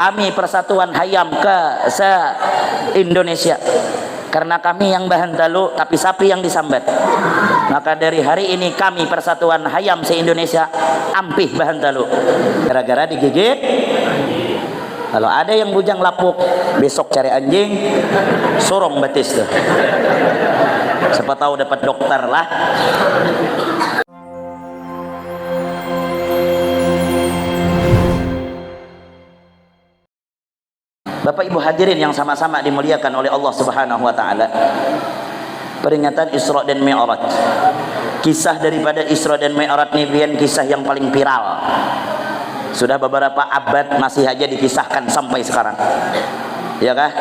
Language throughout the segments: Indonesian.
Kami Persatuan Hayam ke se-Indonesia, karena kami yang bahan talu tapi sapi yang disambat. Maka dari hari ini kami Persatuan Hayam se-Indonesia ampih bahan talu gara-gara digigit. Kalau ada yang bujang lapuk, besok cari anjing, sorong batis tuh. Siapa tahu dapat dokter lah. Bapak Ibu hadirin yang sama-sama dimuliakan oleh Allah Subhanahu wa taala. Peringatan Isra dan Mi'raj. Kisah daripada Isra dan Mi'raj ini biar kisah yang paling viral. Sudah beberapa abad masih aja dikisahkan sampai sekarang. Ya kah?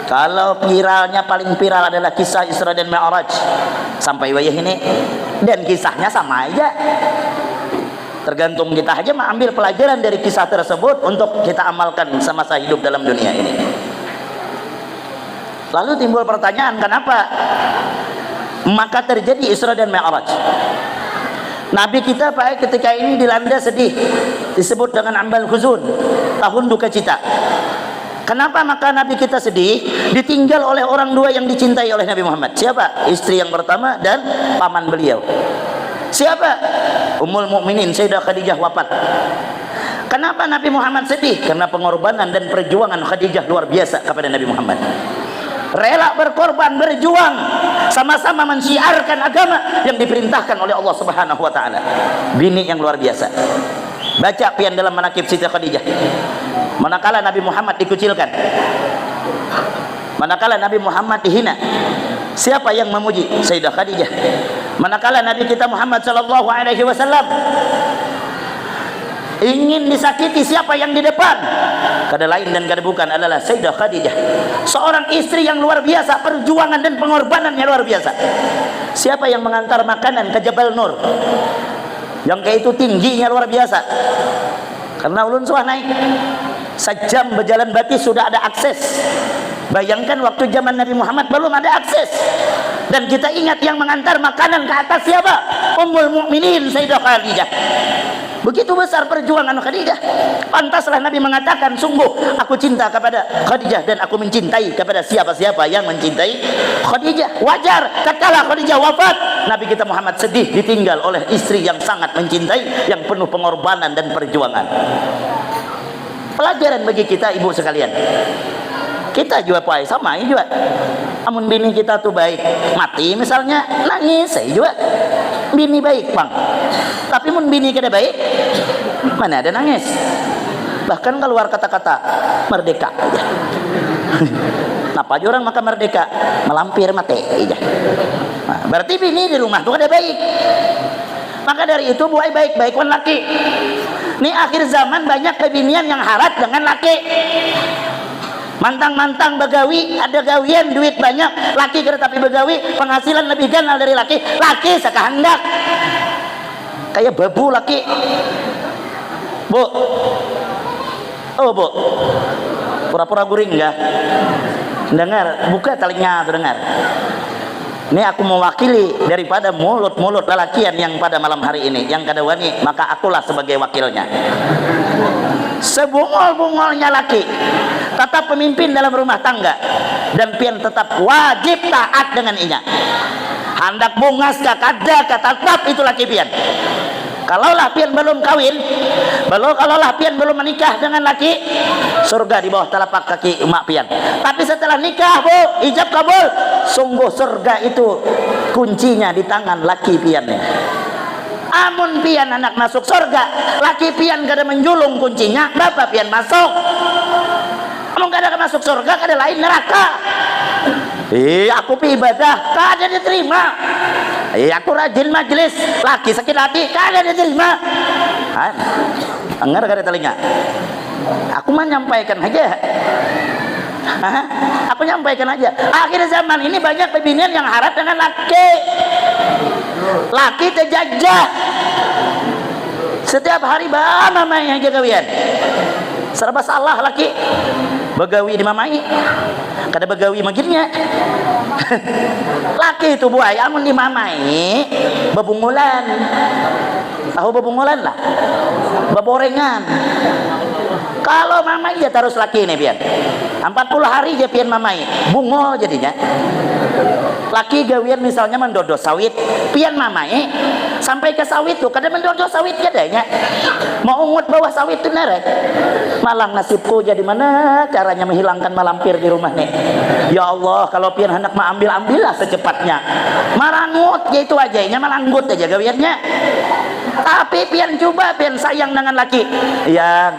Kalau viralnya paling viral adalah kisah Isra dan Mi'raj sampai wayah ini, dan kisahnya sama aja. Tergantung kita aja mengambil pelajaran dari kisah tersebut untuk kita amalkan semasa hidup dalam dunia ini. Lalu timbul pertanyaan, kenapa maka terjadi Isra dan Mi'raj? Nabi kita baik ketika ini dilanda sedih, disebut dengan ambal huzun, tahun duka cita. Kenapa maka Nabi kita sedih? Ditinggal oleh orang dua yang dicintai oleh Nabi Muhammad. Siapa? Istri yang pertama dan paman beliau. Siapa? Ummul Mukminin Sayyidah Khadijah wafat. Kenapa Nabi Muhammad sedih? Karena pengorbanan dan perjuangan Khadijah luar biasa kepada Nabi Muhammad. Rela berkorban, berjuang, sama-sama mensiarkan agama yang diperintahkan oleh Allah Subhanahu wa taala. Bini yang luar biasa. Baca pian dalam manaqib Siti Khadijah. Manakala Nabi Muhammad dikucilkan, manakala Nabi Muhammad dihina, siapa yang memuji? Sayyidah Khadijah. Manakala Nabi kita Muhammad sallallahu alaihi wasallam ingin disakiti, siapa yang di depan? Kada lain dan kada bukan adalah Sayyidah Khadijah. Seorang istri yang luar biasa, perjuangan dan pengorbanannya luar biasa. Siapa yang mengantar makanan ke Jabal Nur? Yang kayak itu tingginya luar biasa. Karena ulun suah naik sejam berjalan bati sudah ada akses. Bayangkan waktu zaman Nabi Muhammad belum ada akses. Dan kita ingat yang mengantar makanan ke atas siapa? Ummul Mukminin Sayyidah Khadijah. Begitu besar perjuangan Khadijah. Pantaslah Nabi mengatakan, sungguh aku cinta kepada Khadijah dan aku mencintai kepada siapa-siapa yang mencintai Khadijah. Wajar tatkala Khadijah wafat, Nabi kita Muhammad sedih ditinggal oleh istri yang sangat mencintai, yang penuh pengorbanan dan perjuangan. Pelajaran bagi kita ibu sekalian. Kita juga puai sama juga. Amun bini kita tuh baik, mati misalnya nangis, saya juga bini baik bang. Tapi mun bini kita baik, mana ada nangis. Bahkan keluar kata-kata merdeka aja. Kenapa aja orang maka merdeka? Melampir mati aja. Nah, berarti bini di rumah tuh ada baik. Maka dari itu buai baik-baik wan laki. Nih akhir zaman banyak kebinian yang harat dengan laki. Mantang-mantang begawi, ada gawian duit banyak, laki kira tapi begawi penghasilan lebih ganal dari laki. Laki sekahendak kayak babu laki. Bu, oh bu, pura-pura guring enggak? Dengar, buka telinga tuh dengar. Ini aku mewakili daripada mulut-mulut lelakian yang pada malam hari ini, yang kada wani, maka akulah sebagai wakilnya. Sebungol-bungolnya laki tetap pemimpin dalam rumah tangga, dan pian tetap wajib taat dengan inya. Hendak bungas kada tetap itu laki pian. Kalaulah pian belum kawin, kalaulah pian belum menikah dengan laki, surga di bawah telapak kaki emak pian. Tapi setelah nikah bu, ijab kabul, sungguh surga itu kuncinya di tangan laki pian. Amun pian anak masuk surga, laki pian kada menjulung kuncinya, bapak pian masuk. Amun kada masuk surga, kada lain neraka. Aku pi ibadah, kada diterima. Aku rajin majelis, laki sakit hati, kada diterima. Dengar kada telinga? Aku mah nyampaikan aja. Aku nyampaikan aja. Akhir zaman ini banyak pebinian yang harap dengan laki. Laki terjajah. Setiap hari mamai yang jagawian. Serba salah laki. Begawi di mamai. Kada begawi maginnya. Laki itu buaya amun di mamai bebungulan. Tahu bebungulan lah. Beborengan. Kalau mamai ya terus laki nih pian 40 hari dia pian mamai bungol jadinya. Laki gawian misalnya mendodo sawit pian mamai sampai ke sawit tuh kadang mendodo sawit jadinya mau ungut bawah sawit tuh nerek. Malang nasibku jadi mana caranya menghilangkan malampir di rumah nih. Ya Allah, kalau pian hendak ambillah secepatnya. Marangut ya itu aja nya malanggut aja gawiannya. Tapi pian coba pian sayang dengan laki yang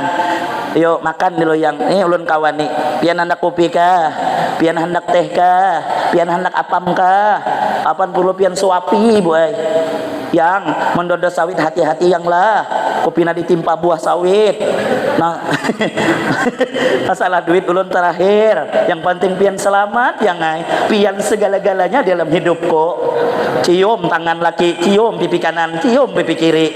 yuk makan dulu yang ini ulun kawan nih pian hendak kopi kah pian hendak teh kah pian hendak apam kah 80 pian suapi boy yang mendodo sawit hati-hati yang lah kopina ditimpa buah sawit nah masalah duit ulun terakhir yang penting pian selamat yang ngai pian segala-galanya dalam hidupku. Cium tangan laki cium pipi kanan cium pipi kiri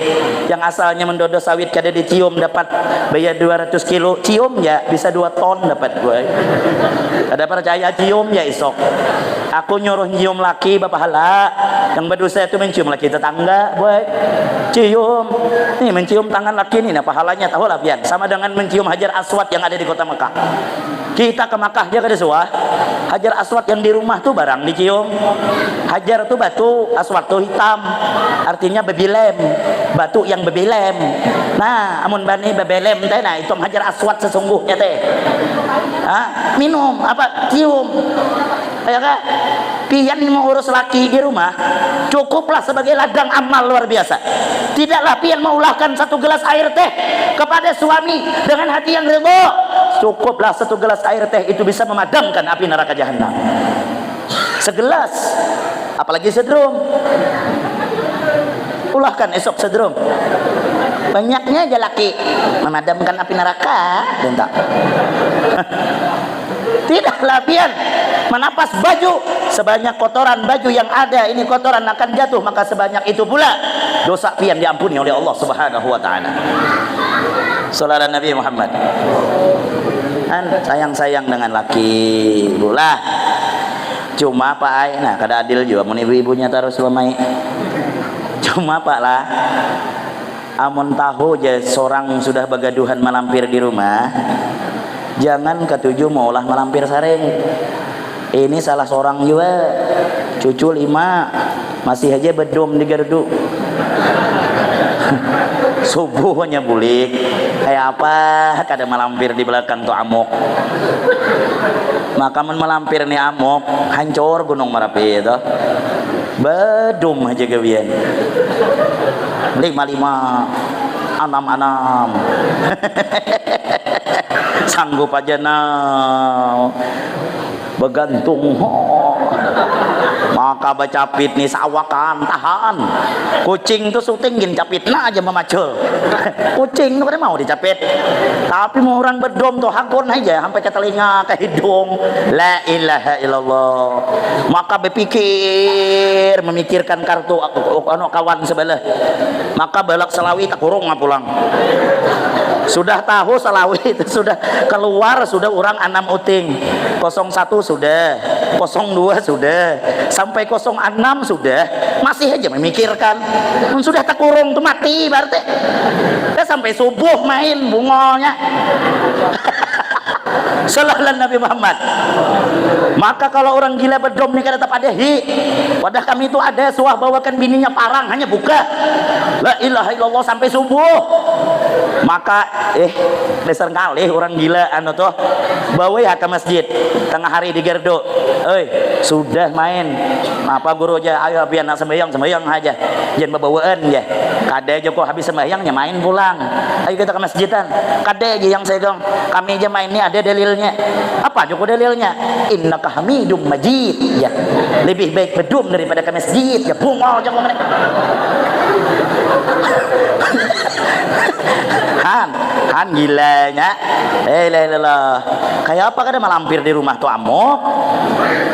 yang asalnya mendodo sawit kada dicium dapat bayar 200 kilo cium ya bisa 2 ton dapat gue. Ada percaya cium ya isok aku nyuruh nyium laki bapak hala yang berdosa itu mencium laki tetangga boy cium nih mencium tangan laki ini nah pahalanya tahu lah pian sama dengan mencium Hajar Aswad yang ada di kota Mekah. Kita ke Makkah dia kada suah Hajar Aswad yang di rumah tuh barang dicium. Hajar tuh batu, aswad tuh hitam artinya bebilem batu yang bebilem. Nah amun bani bebelem teh nah itu Hajar Aswad sesungguhnya teh minum apa cium ya kan pian mau urus laki di rumah cukuplah sebagai ladang amal luar biasa. Tidaklah pian mengulahkan 1 gelas air teh kepada suami dengan hati yang ridho. Cukuplah 1 gelas air teh itu bisa memadamkan api neraka jahanam. Segelas apalagi sedrum ulahkan esok sedrum banyaknya aja laki memadamkan api neraka bentak. Tidaklah pian menapas baju sebanyak kotoran baju yang ada ini kotoran akan jatuh maka sebanyak itu pula dosa pian diampuni oleh Allah Subhanahu wa taala. Sallallahu Nabi Muhammad. Kan sayang-sayang dengan laki pula. Cuma pak ai nah kada adil juga mun ibu-ibunya terus lemai. Cuma pak lah amun tahu je seorang sudah begaduhan malampir di rumah jangan ketujuh mau olah malampir sareng. Ini salah seorang juga cucu 5 masih aja bedom di gardu subuhnya bulik kayak apa kada malampir di belakang tuh amok maka malampir nih amok hancur Gunung Merapi itu bedom aja gawian 5 anam sanggup aja now begantung maka bacapit nih sawakan tahan kucing tuh syuting gin capit nah aja memacul kucing tuh kan mau dicapit tapi mau orang bedom tuh hakun aja sampai ke telinga ke hidung. La ilaha illallah. Maka berpikir memikirkan kartu kawan sebelah maka balak selawit tak kurung pulang sudah tahu selawit sudah keluar sudah orang 6 uting 01 sudah 02 sudah sampai 06 sudah masih aja memikirkan sudah terkurung tuh mati berarti sampai subuh main bungolnya. Sallallahu Nabi Muhammad. Maka kalau orang gila bedom nih kan tetap ada wadah kami itu ada suah bawakan bininya parang hanya buka la ilaha illallah sampai subuh. Maka dasar kali orang gila anu tuh bawa ya ke masjid tengah hari di gerdo sudah main apa guru aja ayo biar nak sembahyang aja jangan babawaan ya kade aja kok habis sembahyangnya main pulang ayo kita ke masjidan kade aja yang saya dong kami aja main ini ada dalilnya apa Joko dalilnya innaka hamidum majid ya lebih baik bedum daripada ke masjid ya bungol Joko mereka han gilanya kayak apa kan malampir di rumah tuh amok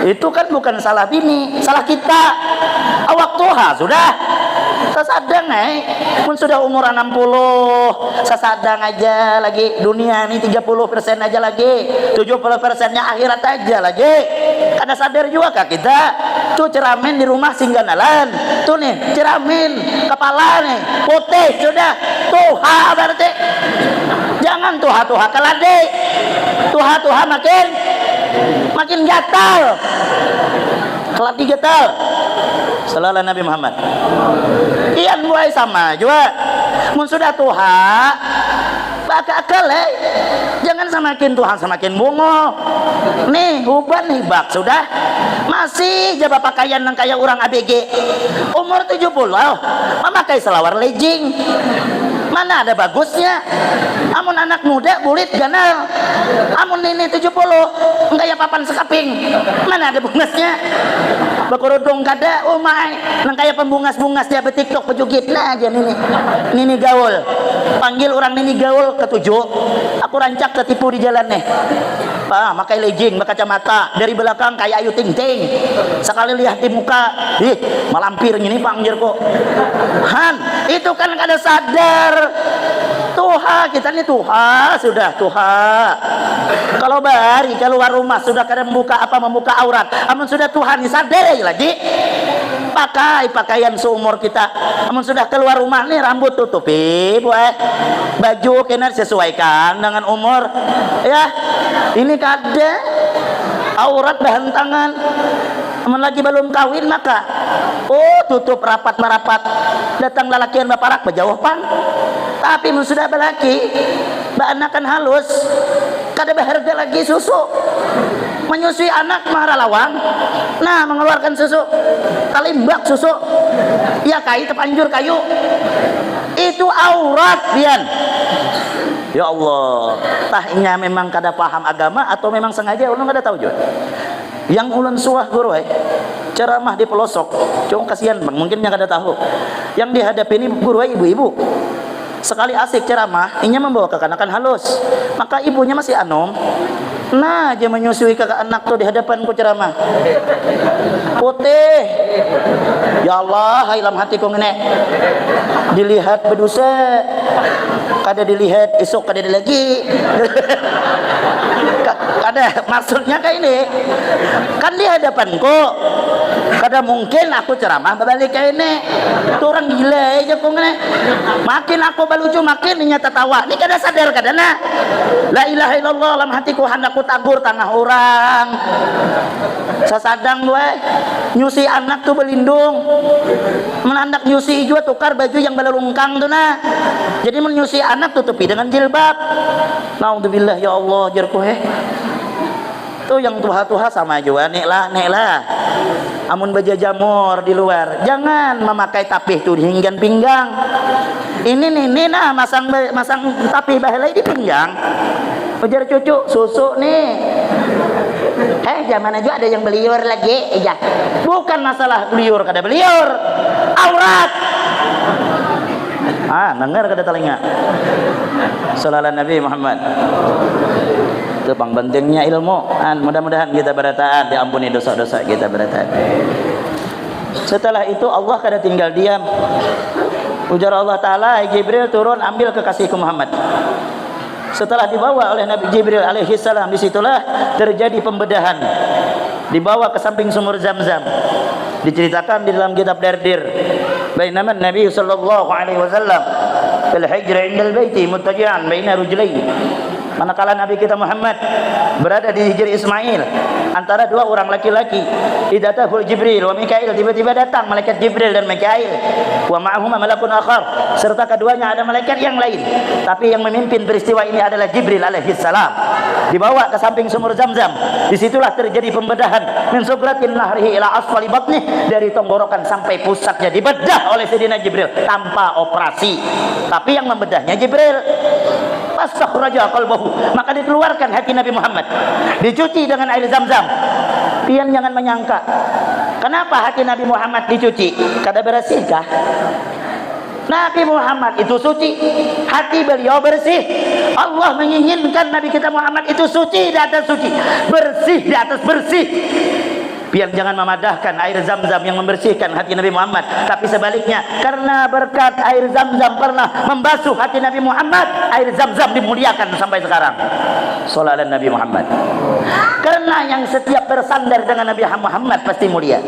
itu kan bukan salah bini salah kita awak tuha sudah Sasadang mun sudah umur 60, sasadang aja lagi dunia ini 30% aja lagi, 70%-nya akhirat aja lagi. Kada sadar juga kah kita? Tuh ceramin di rumah singganalan. Tuh nih, ceramin kepala nih, putih sudah. Tuha berarti. Jangan tuha-tuha kelade. Tuha-tuha makin gatal. Keladi gatal. Sallallahu Nabi Muhammad. Iyan mulai sama juga. Mun sudah tuha, bakal jangan semakin Tuhan semakin bungo. Nih huban nih bak sudah masih jaba pakaian yang kayak orang ABG umur 70 memakai selawar legging. Mana ada bagusnya? Amun anak muda bulit ganal. Amun ini 70 enggak ya papan sekaping. Mana ada bungasnya? Bakurudung kada umai nang kaya pembungas-bungas dia betiktok pejugit nah aja nini gaul. Panggil orang nini gaul ketujuh. Aku rancak ketipu di jalan nih. Pakai legging, kacamata, dari belakang kayak Ayu Ting Ting. Sekali lihat di muka, malampir gini panggil kok. Han, itu kan kada sadar. Tuha kita nih tuha sudah tuha. Kalau bari keluar rumah sudah kada membuka aurat. Amun sudah Tuhan sadar lagi. Pakai pakaian seumur kita. Amun sudah keluar rumah nih rambut tutupi, baju kena sesuaikan dengan umur. Ya, ini kada aurat bahan tangan. Amun lagi belum kawin maka tutup rapat merapat. Datang lalakian baparak berjauh pan. Tapi mun sudah belaki, anakan halus, kada berharga lagi susu. Menyusui anak mahara lawang, nah mengeluarkan susu, kalimbak susu, ya kai terpanjur kayu, itu aurat pian. Ya Allah, tahnya memang kada paham agama atau memang sengaja ulun kada tahu juga. Yang ulun suah guru ceramah di pelosok, cuma kasihan bang, mungkin yang kada tahu. Yang dihadapi ini guru ibu-ibu. Sekali asik ceramah, inya membawa kekanakan halus, maka ibunya masih anom. Nah, dia menyusui kakak anak tuh di hadapanku ceramah. Putih. Ya Allah, ilam hatiku ngene. Dilihat berdosa. Kada dilihat esok kada lagi. Kada maksudnya kayak ini. Kan di hadapanku. Kada mungkin aku ceramah berbalik kayak ini. Tuh orang gila aja kok ngene. Makin aku balucu makin inya tertawa. Ini kada sadar kada nah. La ilaha illallah dalam hatiku hendak tagur tengah orang. Sasadang gue nyusi anak tuh berlindung. Menanak nyusi juga tukar baju yang belerungkang tuh nah. Jadi menyusi anak tutupi dengan jilbab. Naudzubillah ya Allah jerku tuh yang tuha-tuha sama juga nek lah. Amun baja jamur di luar, jangan memakai tapih tuh hingga pinggang. Ini nah masang tapih bahelai di pinggang. Ujar cucu susu nih. Zaman aja ada yang beliur lagi. Ya, bukan masalah beliur kada beliur, aurat. Dengar kada telinga. Sallallahu Nabi Muhammad. Itu pang pentingnya ilmu. Mudah-mudahan kita berataan diampuni dosa-dosa kita berataan. Setelah itu Allah kada tinggal diam. Ujar Allah Ta'ala, Jibril turun ambil kekasihku Muhammad. Setelah dibawa oleh Nabi Jibril alaihi salam, disitulah terjadi pembedahan. Dibawa ke samping sumur Zam-Zam. Diceritakan di dalam kitab Dardir. Bainama Nabi sallallahu alaihi wasallam fil hijr indal baiti muttaji'an baina rujlayhi. Manakala Nabi kita Muhammad berada di Hijr Ismail antara dua orang laki-laki, idatahul Jibril wa Mikail, tiba-tiba datang malaikat Jibril dan Mikail, wa ma'ahuma malakun akhar, serta keduanya ada malaikat yang lain, tapi yang memimpin peristiwa ini adalah Jibril alaihi salam. Dibawa ke samping sumur Zam-Zam. Disitulah terjadi pembedahan min subratin nahrihi ila asfali batnih, dari tenggorokan sampai pusatnya dibedah oleh Sayyidina Jibril tanpa operasi, tapi yang membedahnya Jibril. Fastakhraja qalbahu, maka dikeluarkan hati Nabi Muhammad, dicuci dengan air Zam-Zam. Pian jangan menyangka, kenapa hati Nabi Muhammad dicuci? Kada bersihkah? Nabi Muhammad itu suci, hati beliau bersih. Allah menginginkan Nabi kita Muhammad itu suci di atas suci, bersih di atas bersih. Pian jangan memadahkan air Zam-Zam yang membersihkan hati Nabi Muhammad, tapi sebaliknya, karena berkat air Zam-Zam pernah membasuh hati Nabi Muhammad, air Zam-Zam dimuliakan sampai sekarang. Shallallahu alaihi Nabi Muhammad. Karena yang setiap bersandar dengan Nabi Muhammad pasti mulia.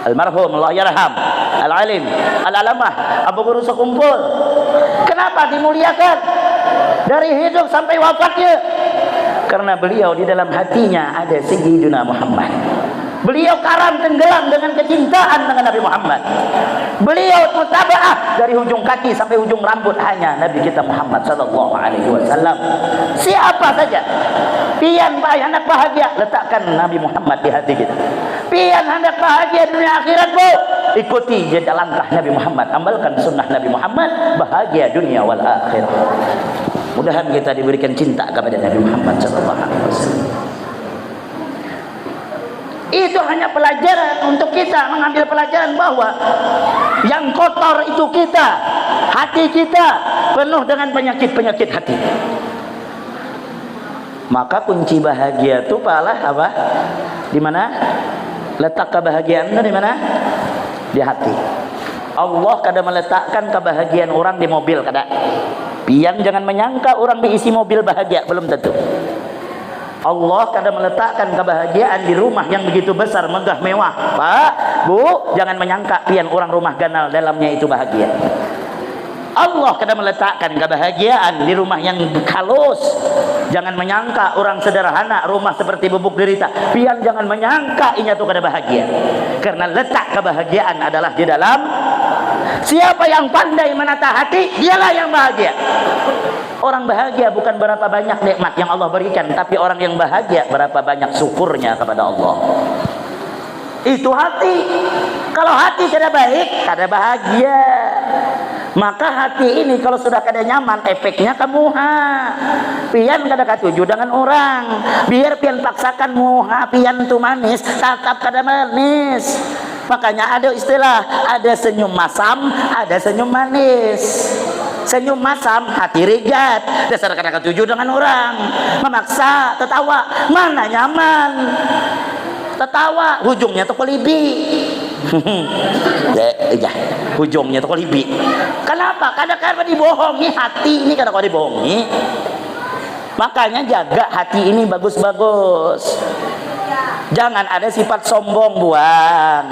Almarhum Allah yarham, al-alim, al-alamah Abu Guru Sekumpul. Kenapa dimuliakan dari hidup sampai wafatnya? Karena beliau di dalam hatinya ada Sayyidina Muhammad. Beliau karam tenggelam dengan kecintaan dengan Nabi Muhammad. Beliau mutabaah dari ujung kaki sampai ujung rambut hanya Nabi kita Muhammad sallallahu alaihi wasallam. Siapa saja pian hendak bahagia, letakkan Nabi Muhammad di hati kita. Pian hendak bahagia dunia akhirat, Bu, ikuti jejak langkah Nabi Muhammad, amalkan sunnah Nabi Muhammad, bahagia dunia wal akhirah. Mudahan kita diberikan cinta kepada Nabi Muhammad sallallahu alaihi wasallam. Itu hanya pelajaran untuk kita mengambil pelajaran bahwa yang kotor itu kita, hati kita penuh dengan penyakit-penyakit hati. Maka kunci bahagia itu palah apa? Di mana? Letak kebahagiaan di mana? Di hati. Allah kadang meletakkan kebahagiaan orang di mobil kadang. Pian jangan menyangka orang diisi mobil bahagia, belum tentu. Allah kadang meletakkan kebahagiaan di rumah yang begitu besar, megah, mewah. Pak, Bu, jangan menyangka pian orang rumah ganal dalamnya itu bahagia. Allah kadang meletakkan kebahagiaan di rumah yang halus. Jangan menyangka orang sederhana, rumah seperti bubuk derita. Pian jangan menyangka ini tuh kada bahagia. Karena letak kebahagiaan adalah di dalam. Siapa yang pandai menata hati, dialah yang bahagia. Orang bahagia bukan berapa banyak nikmat yang Allah berikan, tapi orang yang bahagia berapa banyak syukurnya kepada Allah. Itu hati. Kalau hati kada baik, kada bahagia. Maka hati ini kalau sudah kada nyaman, efeknya ke muha. Pian kada katuju dengan orang. Biar pian paksakan muha pian tu manis, tetap kada manis. Makanya ada istilah, ada senyum masam, ada senyum manis. Senyum masam, hati rigat, dasar kada katuju dengan orang, memaksa tertawa, mana nyaman. Tertawa, ujungnya tuh kolibi. Ya, ujungnya tuh kolibi. Kenapa? Karena dibohongi hati ini, karena dibohongi. Makanya jaga hati ini bagus-bagus. Jangan ada sifat sombong, buang.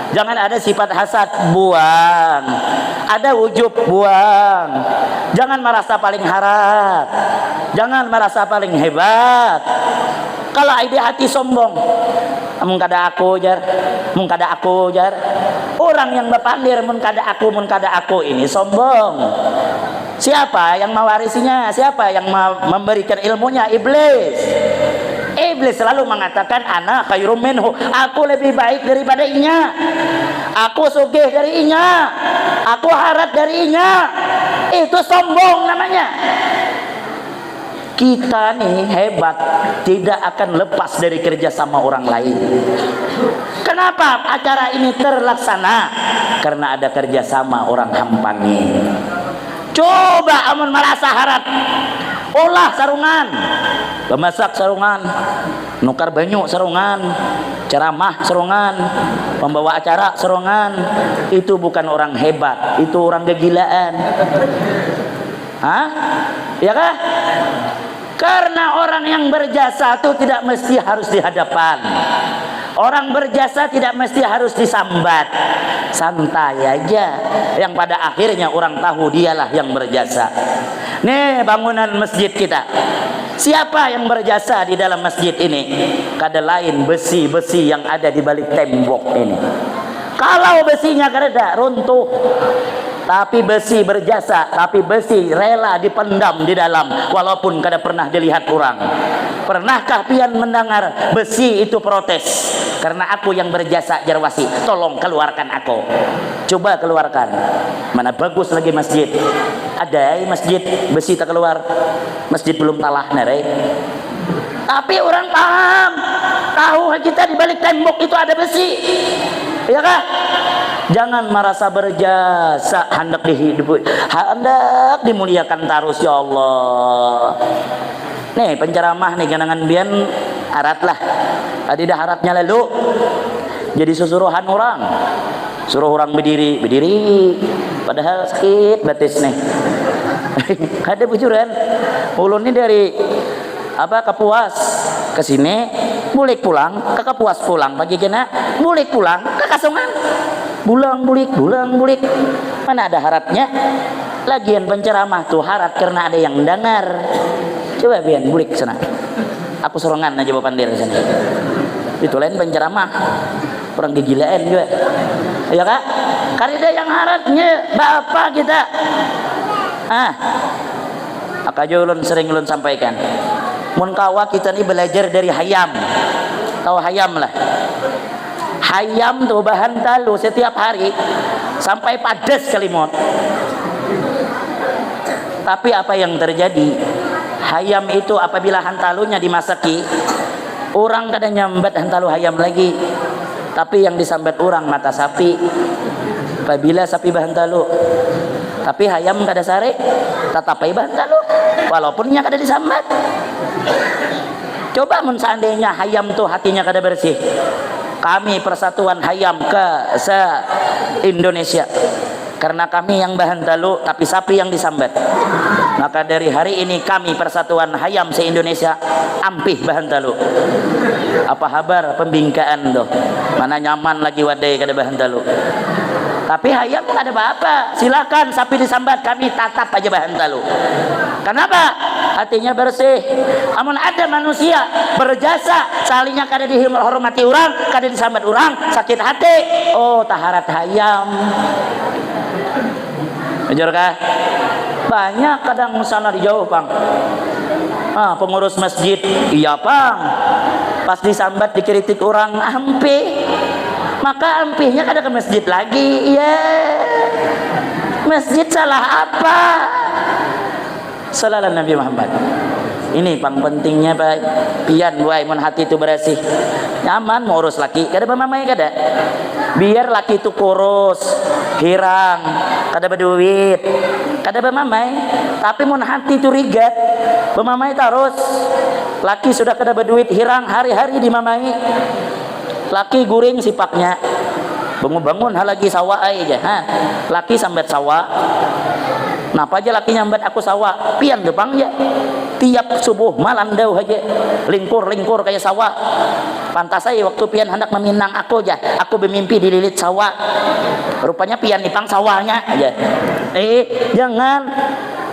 Jangan ada sifat hasad, buang. Ada ujub, buang. Jangan merasa paling harap. Jangan merasa paling hebat. Kalau ide hati sombong, mun kada aku jar, mun kada aku jar. Orang yang berpandir mun kada aku ini sombong. Siapa yang mewarisinya? Siapa yang memberikan ilmunya? Iblis. Iblis selalu mengatakan ana khairum minhu, aku lebih baik daripada inya, aku sugih dari inya, aku harap dari inya. Itu sombong namanya. Kita nih hebat, tidak akan lepas dari kerjasama orang lain. Kenapa acara ini terlaksana? Karena ada kerjasama orang Hampani. Coba amun merasa harap, olah sarungan, memasak sarungan, nukar banyu sarungan, ceramah sarungan, pembawa acara sarungan. Itu bukan orang hebat, itu orang kegilaan. Hah? Ya kah? Karena orang yang berjasa itu tidak mesti harus di hadapan. Orang berjasa tidak mesti harus disambat. Santai aja. Yang pada akhirnya orang tahu dialah yang berjasa. Nih bangunan masjid kita. Siapa yang berjasa di dalam masjid ini? Kada lain besi-besi yang ada di balik tembok ini. Kalau besinya kereda runtuh, tapi besi berjasa, tapi besi rela dipendam di dalam, walaupun kada pernah dilihat orang. Pernahkah pian mendengar besi itu protes? Karena aku yang berjasa jarwasi, tolong keluarkan aku. Coba keluarkan. Mana bagus lagi masjid. Ada masjid besi tak keluar. Masjid belum talah nere. Tapi orang paham, tahu kita di balik tembok itu ada besi. Ya kah? Jangan merasa berjasa, hendak dihidupi, hendak dimuliakan terus ya Allah. Nih penceramah nih kenangan bian aratlah Adi daharatnya lalu jadi susuruhan orang, suruh orang berdiri padahal sakit batis nih. Ada bujuran ulun ini dari Kapuas ke sini, bulik pulang ke Kapuas, pulang pagi kena bulik pulang ke Kasongan, bulang bulik mana ada harapnya. Lagian penceramah tuh harap karena ada yang mendengar. Coba biar bulik sana, aku sorongan aja bawa pandir sana. Itu lain penceramah orang kegilaan juga, ya kak. Karena yang harapnya bapak kita. Maka ulun sering ulun sampaikan, mun kawa kita nih belajar dari hayam. Tahu hayam lah. Hayam tuh bahan talu setiap hari sampai padas kalimot. Tapi apa yang terjadi? Hayam itu apabila hantalunya dimasaki, orang kadang nyambat hantalu hayam lagi. Tapi yang disambat orang mata sapi. Apabila sapi bahan talu, tapi hayam kada sare, tetap bahan talu. Walaupunnya kada disambat. Coba mun seandainya hayam tuh hatinya kada bersih. Kami persatuan hayam ke se-Indonesia. Karena kami yang bahan talu tapi sapi yang disambat. Maka dari hari ini kami persatuan hayam se-Indonesia ampih bahan talu. Apa kabar pembingkaan tuh? Mana nyaman lagi wadai kada bahan talu. Tapi hayam ada apa-apa, silakan sapi disambat, kami tatap aja bahan talu. Kenapa? Hatinya bersih. Amun ada manusia berjasa salingnya kada dihormati orang, kada disambat orang, sakit hati. Oh, taharat hayam. Ajar kah? Banyak kadang sana di jauh, Bang. Pengurus masjid, iya, Bang. Pas disambat dikritik orang, ampe. Maka ampihnya kada ke masjid lagi. Iya. Masjid salah apa? Sallallahu Nabi Muhammad. Ini pang pentingnya Pak. Pian buai mun hati itu bersih. Nyaman mau urus laki, kada pemamai kada. Biar laki itu kurus, hirang, kada berduit, kada pemamai. Tapi mun hati itu rigat, pemamai terus. Laki sudah kada berduit, hirang, hari-hari dimamai. Laki guring sipaknya, bangun-bangun hal lagi sawah aja, laki sambat sawah. Napa aja laki nyambat aku sawah, pian depang ya. Tiap subuh malandau aja, lingkur kayak sawah. Pantas saya waktu pian hendak meminang aku aja, aku bermimpi dililit sawah. Rupanya pian dipang sawahnya aja. Jangan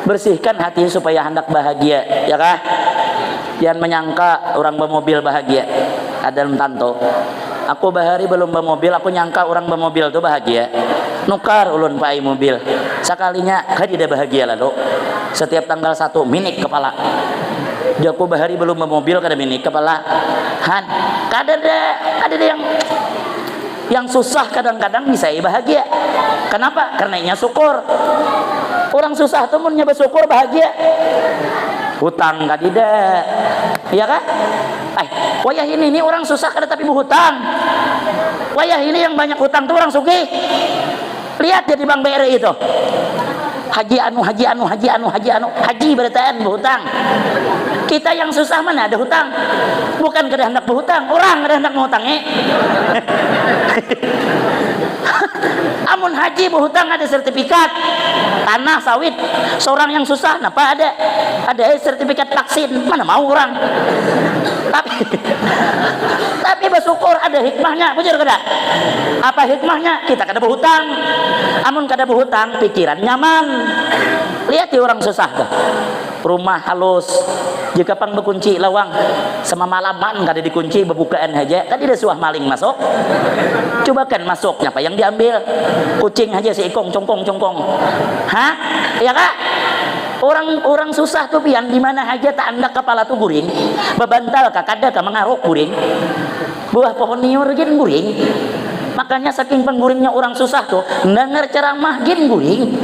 bersihkan hati supaya hendak bahagia, ya kah? Jangan menyangka orang bermobil bahagia. Ada tanto. Aku bahari belum bermobil, aku nyangka orang bermobil tuh bahagia. Nukar ulun pai mobil. Sekalinya kada bahagia lalu. Setiap tanggal 1 minik kepala. Jaku bahari belum bermobil kada minik kepala. Kada ada yang susah kadang-kadang bisa bahagia. Kenapa? Karena inya syukur. Orang susah tuh mun bersyukur bahagia. Hutang kadida, iya kah? Wayah ini orang susah kada tapi berhutang. Wayah ini yang banyak hutang tuh orang sugih. Lihat jadi Bang BRI itu. Haji beritaan berhutang. Kita yang susah mana ada hutang? Bukan kada hendak berhutang, orang kada hendak menghutangnya. Amun haji berhutang ada sertifikat tanah sawit. Seorang yang susah napa ada sertifikat vaksin, mana mau orang. Tapi bersyukur ada hikmahnya, bujur kada? Apa hikmahnya? Kita kada berhutang. Amun kada berhutang pikiran nyaman. Lihat di orang susah dah. Rumah halus, jika pang berkunci lawang sama malaman kada dikunci berbukaan aja, tadi ada suah maling masuk. Coba kan masuknya apa yang diambil? Kucing aja si ikong congkong. Ya kak? Orang susah tuh pian di mana aja tak anda kepala tuh guring, bebantal kada mengaruk guring. Buah pohon niur gin guring. Makanya saking pengguringnya orang susah tuh, dengar ceramah gin guring.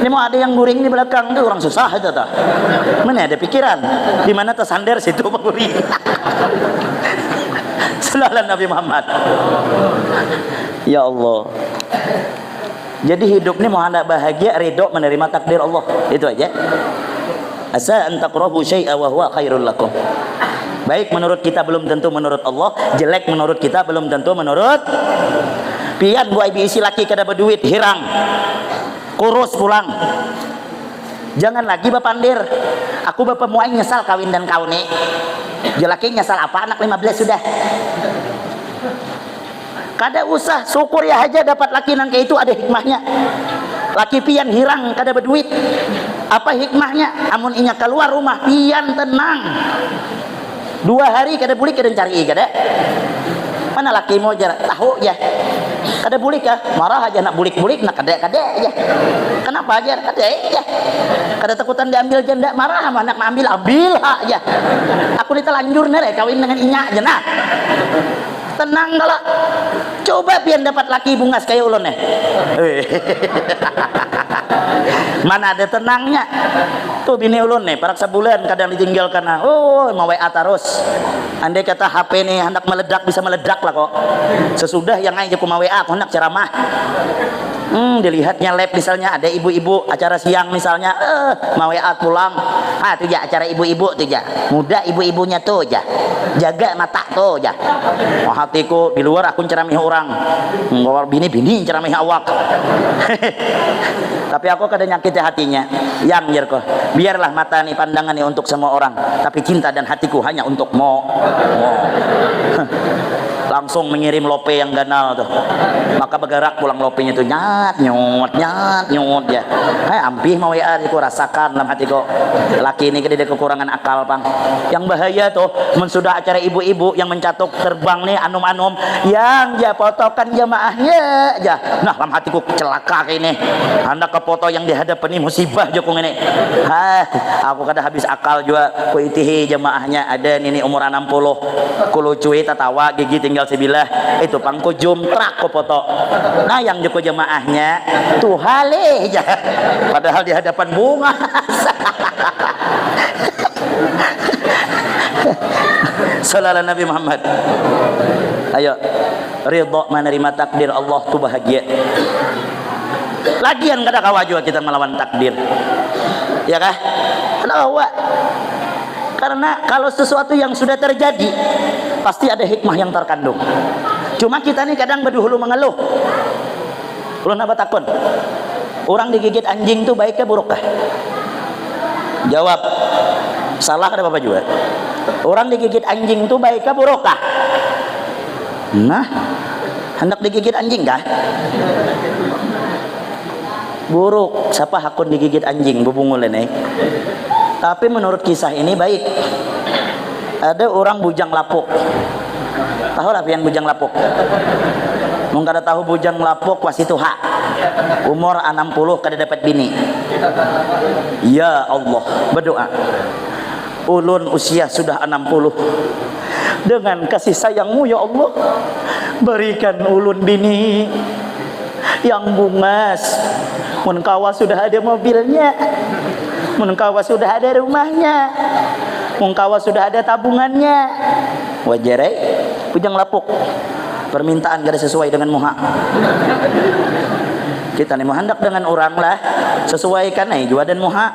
Ini mau ada yang guring di belakang tuh orang susah itu tak. Mana ada pikiran di mana tersandar situ pengguring. Sallallahu Nabi Muhammad. Ya Allah. Jadi hidup ini mau hendak bahagia, ridho menerima takdir Allah. Itu aja. Asa an takrahu syai'a wa huwa khairul lakum. Baik menurut kita belum tentu menurut Allah, jelek menurut kita belum tentu menurut. Pian bu ibu isi laki kada berduit hirang, kurus pulang. Jangan lagi bapak andir. Aku bapak muai nyesal kawin dan kau nih. Jelaki nyesal apa, anak 15 sudah. Kada usah, syukur ya aja dapat laki nang kayak itu, ada hikmahnya. Laki pian hirang kada berduit, apa hikmahnya? Amun inya keluar rumah pian tenang. 2 hari kada bulik kada cari kada. Mana laki mau jar tahu ya. Kada bulik ya, marah aja nak bulik-bulik nak kada ya. Kenapa aja kada ya? Kada takutan diambil janda, marah sama anak ambil aja. Aku ditelanjur nere kawin dengan inya aja nah. Tenang kalau coba pian dapat laki bungas kayak ulun nih. Mana ada tenangnya tuh bini ulun nih parak sebulan kadang ditinggalkan. Oh mau WA terus, andai kata HP nih hendak meledak bisa meledak lah kok. Sesudah yang aja aku mau WA aku hendak ceramah, dilihatnya live misalnya ada ibu-ibu acara siang misalnya, mau WA pulang, tuh ya acara ibu-ibu tuh ya, muda ibu-ibunya tuh ya, jaga mata tuh ya. Oh, hatiku di luar aku ceramih orang, ngawar bini ceramih awak. Tapi aku kadang nyakiti hatinya. Yang jerko, biarlah mata nih pandangan nih untuk semua orang, tapi cinta dan hatiku hanya untuk mo. Langsung mengirim lope yang ganal tuh, maka bergerak pulang lopenya tuh nyat nyut ya. Ampih mau ya aku rasakan dalam hatiku laki ini kada kekurangan akal pang. Yang bahaya tuh mensudah acara ibu-ibu yang mencatuk terbang nih anum-anum yang ja fotokan jamaahnya ja. Nah dalam hatiku celaka kayak ini, hendak ke foto yang dihadapan ini musibah jokong ini. Aku kada habis akal juga kuitihi jamaahnya ada ini umur 60 kulucuy tatawa gigi tinggal sebilah itu pangko jumtrak ko foto. Nah yang joko jamaahnya tuh hale ya, padahal di hadapan bunga. Sallallahu Nabi Muhammad. Ayo ridho menerima takdir Allah tuh bahagia. Lagian kada kawa juga kita melawan takdir, ya kah? Kenapa? Karena kalau sesuatu yang sudah terjadi pasti ada hikmah yang terkandung. Cuma kita nih kadang berdahulu mengeluh. Ulun apa takun? Orang digigit anjing tuh baik ke buruk kah? Jawab. Salah ada bapak juga. Orang digigit anjing tuh baik ke buruk kah? Nah, hendak digigit anjing kah? Buruk. Siapa hakun digigit anjing bubungul ini? Tapi menurut kisah ini baik. Ada orang bujang lapuk. Tahu lah pian bujang lapuk? Mung kada tahu bujang lapuk wasitu hak. Umur 60 kada dapat bini. Ya Allah, berdoa. Ulun usia sudah 60. Dengan kasih sayangmu ya Allah, berikan ulun bini yang bungas. Mun kawa sudah ada mobilnya. Mun kawa sudah ada rumahnya. Mun kawa sudah ada tabungannya. Wajarai bujang lapuk. Permintaan gak ada sesuai dengan muha. Kita nih hendak dengan orang lah sesuaikan nih jua dan muha.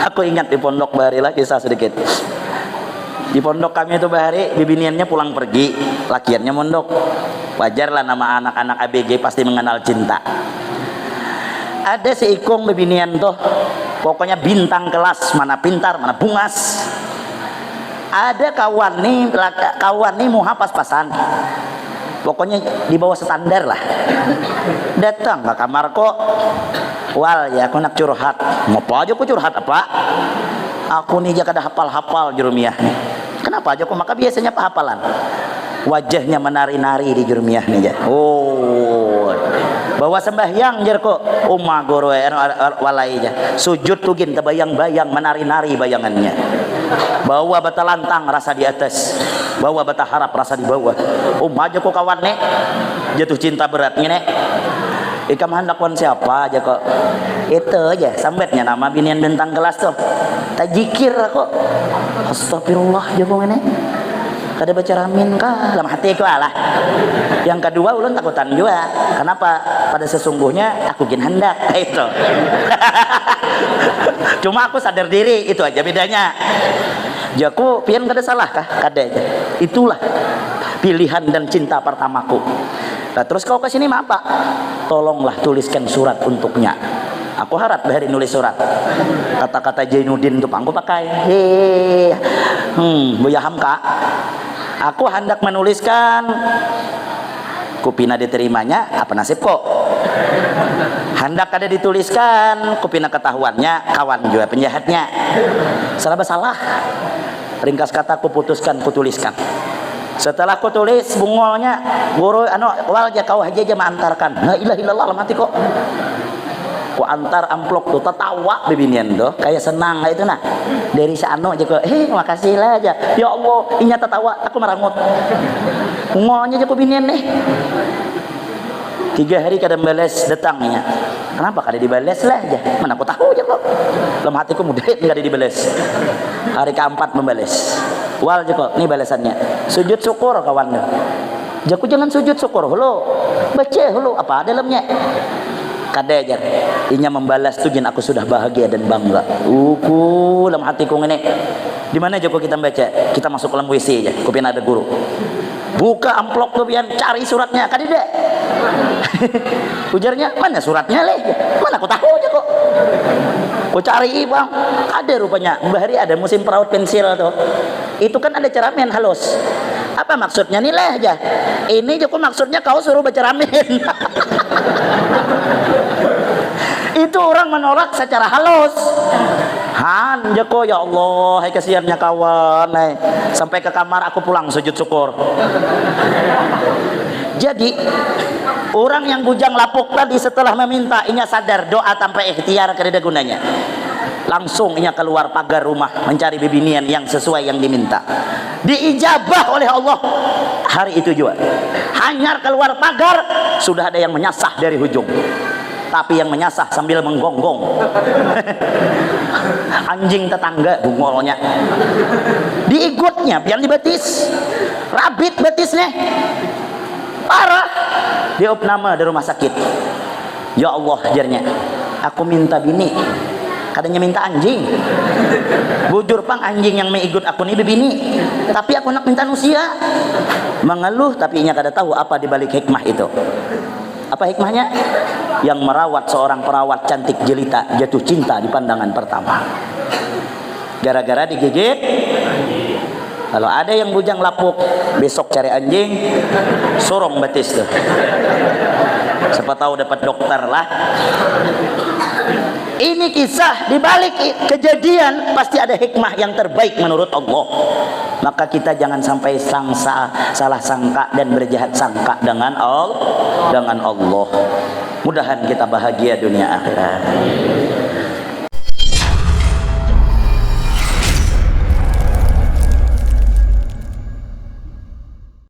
Aku ingat di pondok bahari lah kisah sedikit. Di pondok kami itu bahari bibiniannya pulang pergi, lakiannya mondok. Wajar lah nama anak-anak ABG pasti mengenal cinta. Ada seikung bibinian tuh, pokoknya bintang kelas, mana pintar, mana bungas. Ada kawan nih muha pas-pasan. Pokoknya di bawah standar lah. Datang ke kamar kok, wal ya aku nak curhat. Ngapa aja aku curhat apa? Aku nih jaga ada hafal-hafal jurumiah nih. Kenapa aja kok? Maka biasanya hafalan. Wajahnya menari-nari di jurumiah nih ya. Oh, bawa sembahyang jar kok. Umma goro walai aja. Sujud tugin terbayang-bayang menari-nari bayangannya. Bawa bata lantang rasa di atas, bawa bata harap rasa di bawah. Aja kok kawan nek jatuh cinta beratnya nek. Ikam hendak wan siapa aja kok. Itu aja sambetnya nama binian bintang kelas tuh. Tajikir kok. Astagfirullah jabong ini. Kada baca ramin kah dalam hatiku alah. Yang kedua ulun takutan juga. Kenapa? Pada sesungguhnya aku jin hendak itu. Cuma aku sadar diri itu aja bedanya. Jaku pian kada salah kah? Kada aja. Itulah pilihan dan cinta pertamaku. Nah, terus kau ke sini mah apa? Tolonglah tuliskan surat untuknya. Aku harap hari nulis surat. Kata-kata Jainuddin itu aku pakai. Buya Hamka. Aku hendak menuliskan kupina diterimanya apa nasib kok. Hendak ada dituliskan kupina ketahuannya kawan juga penjahatnya. Salah. Ringkas kata aku putuskan, kutuliskan. Setelah aku tulis bungolnya guru wal aja kau aja mengantarkan. La ilaha illallah mati kok. Ku antar amplop tuh tertawa bibinian tuh kayak senang kayak itu nah dari sano aja kok makasih lah aja ya Allah inya tertawa aku merangut ngolnya aja ku binian nih 3 hari kada balas datangnya kenapa kada dibalas lah aja mana aku tahu aja kok dalam hatiku mudah kada dibalas hari keempat membalas wal aja kok nih balasannya sujud syukur kawan jaku jangan sujud syukur hulu baca hulu apa dalamnya kada ajar inya membalas tuh jen aku sudah bahagia dan bangga dalam hatiku ini di mana aja kok kita baca kita masuk dalam WC aja kupin ada guru buka amplop tuh pian cari suratnya kada deh ujarnya mana suratnya leh mana aku tahu aja kok ku cari bang ada rupanya Mbah Hari ada musim peraut pensil tuh itu kan ada cermin halus apa maksudnya nih leh aja ini juga maksudnya kau suruh baca ramen itu orang menolak secara halus jeko ya Allah hai kasihannya kawan sampai ke kamar aku pulang sujud syukur. Jadi orang yang bujang lapuk tadi setelah meminta inya sadar doa tanpa ikhtiar kada gunanya langsung inya keluar pagar rumah mencari bibinian yang sesuai yang diminta diijabah oleh Allah hari itu juga hanyar keluar pagar sudah ada yang menyasah dari hujung tapi yang menyasah sambil menggonggong anjing tetangga bungolnya diigutnya biar dibetis rabit betisnya parah diopname di rumah sakit ya Allah jarnya aku minta bini katanya minta anjing bujur pang anjing yang mengikut aku nih bini tapi aku nak minta manusia mengeluh tapi inya kada tahu apa dibalik hikmah itu apa hikmahnya yang merawat seorang perawat cantik jelita jatuh cinta di pandangan pertama gara-gara digigit. Kalau ada yang bujang lapuk besok cari anjing sorong betis tuh siapa tahu dapat dokter lah. Ini kisah dibalik kejadian pasti ada hikmah yang terbaik menurut Allah. Maka kita jangan sampai salah sangka dan berjahat sangka dengan Allah. Mudahan kita bahagia dunia akhirat.